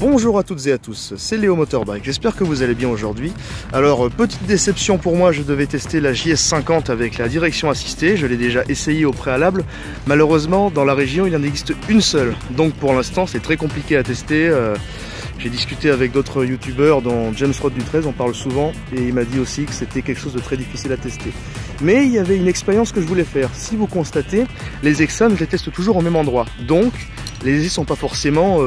Bonjour à toutes et à tous, c'est Léo Motorbike, j'espère que vous allez bien aujourd'hui. Alors, petite déception pour moi, je devais tester la JS50 avec la direction assistée, je l'ai déjà essayé au préalable. Malheureusement, dans la région, il en existe une seule, donc pour l'instant, c'est très compliqué à tester. J'ai discuté avec d'autres youtubeurs, dont James Rod du 13, on parle souvent, et il m'a dit aussi que c'était quelque chose de très difficile à tester. Mais il y avait une expérience que je voulais faire. Si vous constatez, les Exam, je les teste toujours au même endroit, donc les essais sont pas forcément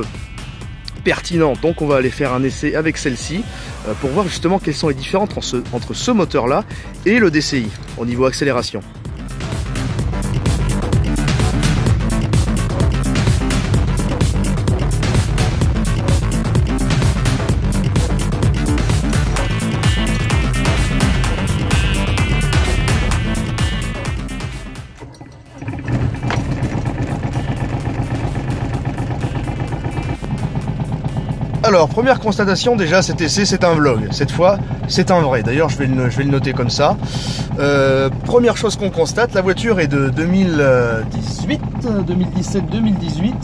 pertinent. Donc on va aller faire un essai avec celle-ci pour voir justement quelles sont les différences entre ce moteur là et le DCI au niveau accélération. Alors, première constatation, déjà cet essai c'est un vlog, cette fois c'est un vrai, d'ailleurs je vais le noter comme ça. Première chose qu'on constate, la voiture est de 2017-2018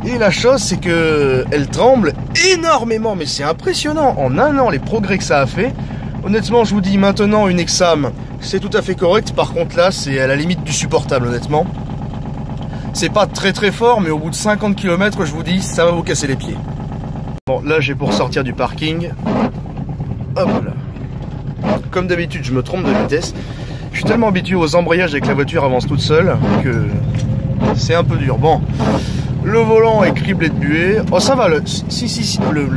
et la chose c'est que elle tremble énormément, mais c'est impressionnant, en un an les progrès que ça a fait. Honnêtement je vous dis maintenant une Exam c'est tout à fait correct, par contre là c'est à la limite du supportable honnêtement. C'est pas très très fort mais au bout de 50 km je vous dis ça va vous casser les pieds. Bon, là j'ai pour sortir du parking. Hop là. Comme d'habitude, je me trompe de vitesse. Je suis tellement habitué aux embrayages et que la voiture avance toute seule que c'est un peu dur. Bon, le volant est criblé de buée. Oh, ça va, le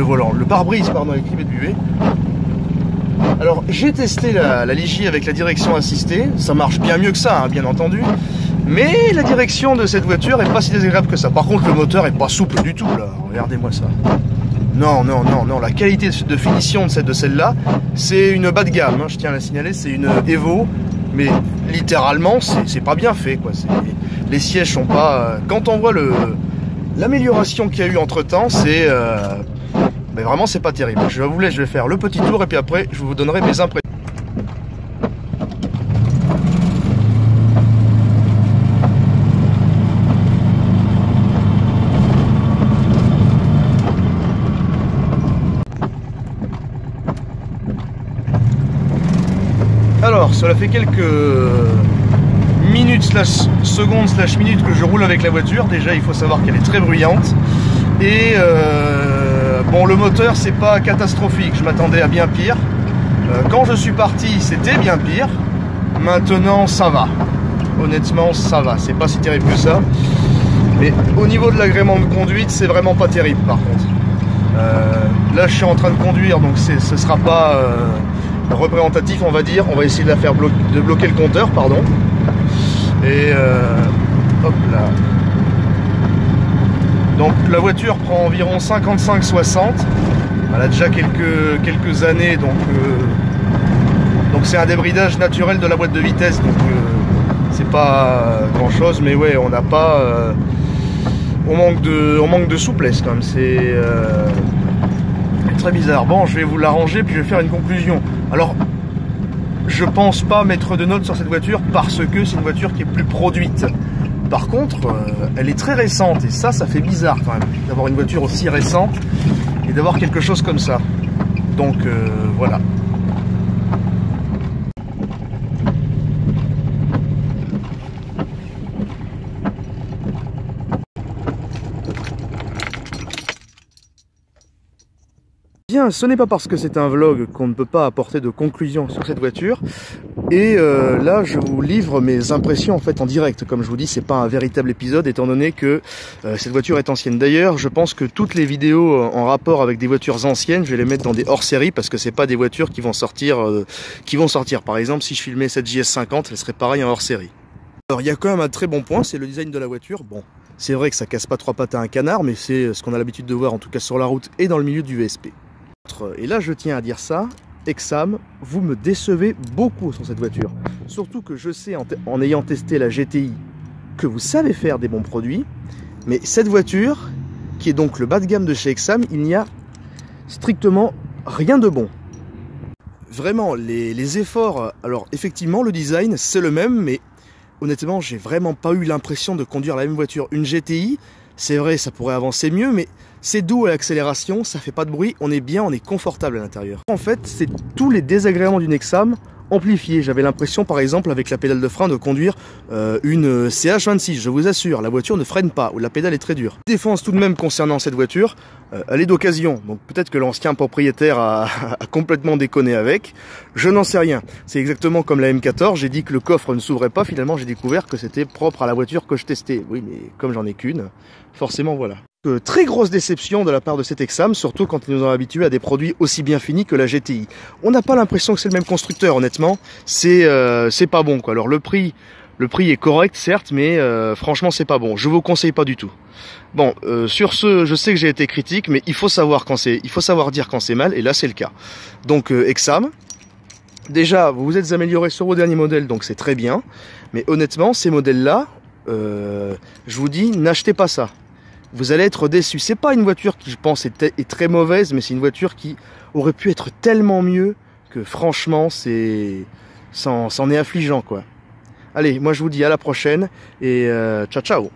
volant, le pare-brise, pardon, est criblé de buée. Alors, j'ai testé la Ligier avec la direction assistée. Ça marche bien mieux que ça, hein, bien entendu. Mais la direction de cette voiture est pas si désagréable que ça. Par contre, le moteur est pas souple du tout, là. Regardez-moi ça. Non, la qualité de finition de celle-là, c'est une bas de gamme, hein, je tiens à la signaler, c'est une Evo, mais littéralement, c'est pas bien fait, quoi. Les sièges sont pas... Quand on voit l'amélioration qu'il y a eu entre-temps, c'est... mais vraiment, c'est pas terrible. Je vais faire le petit tour, et puis après, je vous donnerai mes impressions. Alors, cela fait quelques minutes secondes minutes que je roule avec la voiture. Déjà, il faut savoir qu'elle est très bruyante. Et bon, le moteur, c'est pas catastrophique. Je m'attendais à bien pire. Quand je suis parti, c'était bien pire. Maintenant, ça va. Honnêtement, ça va. C'est pas si terrible que ça. Mais au niveau de l'agrément de conduite, c'est vraiment pas terrible, par contre. Là, je suis en train de conduire, donc ce sera pas... représentatif, on va dire. On va essayer de la faire de bloquer le compteur, pardon. Et hop là. Donc la voiture prend environ 55-60. Elle a déjà quelques années, donc c'est un débridage naturel de la boîte de vitesse, donc c'est pas grand chose, mais ouais, on n'a pas on manque de souplesse quand même. C'est très bizarre. Bon, je vais vous l'arranger puis je vais faire une conclusion. Alors, je pense pas mettre de notes sur cette voiture parce que c'est une voiture qui est plus produite. Par contre, elle est très récente et ça fait bizarre quand même d'avoir une voiture aussi récente et d'avoir quelque chose comme ça. Donc voilà. Bien, ce n'est pas parce que c'est un vlog qu'on ne peut pas apporter de conclusion sur cette voiture. Et là, je vous livre mes impressions en fait en direct. Comme je vous dis, c'est pas un véritable épisode étant donné que cette voiture est ancienne. D'ailleurs, je pense que toutes les vidéos en rapport avec des voitures anciennes, je vais les mettre dans des hors-série parce que c'est pas des voitures qui vont sortir. Par exemple, si je filmais cette JS50, elle serait pareil en hors-série. Alors, il y a quand même un très bon point, c'est le design de la voiture. Bon, c'est vrai que ça casse pas trois pattes à un canard, mais c'est ce qu'on a l'habitude de voir en tout cas sur la route et dans le milieu du VSP. Et là, je tiens à dire ça. Exam, vous me décevez beaucoup sur cette voiture. Surtout que je sais, en ayant testé la GTI, que vous savez faire des bons produits. Mais cette voiture, qui est donc le bas de gamme de chez Exam, il n'y a strictement rien de bon. Vraiment, les efforts... Alors, effectivement, le design, c'est le même, mais honnêtement, j'ai vraiment pas eu l'impression de conduire la même voiture. Une GTI, c'est vrai, ça pourrait avancer mieux, mais c'est doux à l'accélération, ça fait pas de bruit, on est bien, on est confortable à l'intérieur. En fait, c'est tous les désagréments d'une Exam amplifiés. J'avais l'impression, par exemple, avec la pédale de frein, de conduire une CH26, je vous assure, la voiture ne freine pas, ou la pédale est très dure. Défense tout de même concernant cette voiture, elle est d'occasion, donc peut-être que l'ancien propriétaire a complètement déconné avec, je n'en sais rien. C'est exactement comme la M14, j'ai dit que le coffre ne s'ouvrait pas, finalement j'ai découvert que c'était propre à la voiture que je testais. Oui, mais comme j'en ai qu'une, forcément voilà. Très grosse déception de la part de cette Exam, surtout quand ils nous ont habitués à des produits aussi bien finis que la GTI. On n'a pas l'impression que c'est le même constructeur, honnêtement. C'est pas bon, quoi. Alors le prix est correct, certes, mais franchement, c'est pas bon. Je vous conseille pas du tout. Bon, sur ce, je sais que j'ai été critique, mais il faut savoir dire quand c'est mal, et là, c'est le cas. Donc, Exam. Déjà, vous vous êtes amélioré sur vos derniers modèles, donc c'est très bien. Mais honnêtement, ces modèles-là, je vous dis, n'achetez pas ça. Vous allez être déçu. C'est pas une voiture qui, je pense, est très mauvaise, mais c'est une voiture qui aurait pu être tellement mieux que franchement, c'en est affligeant, quoi. Allez, moi je vous dis à la prochaine et ciao ciao.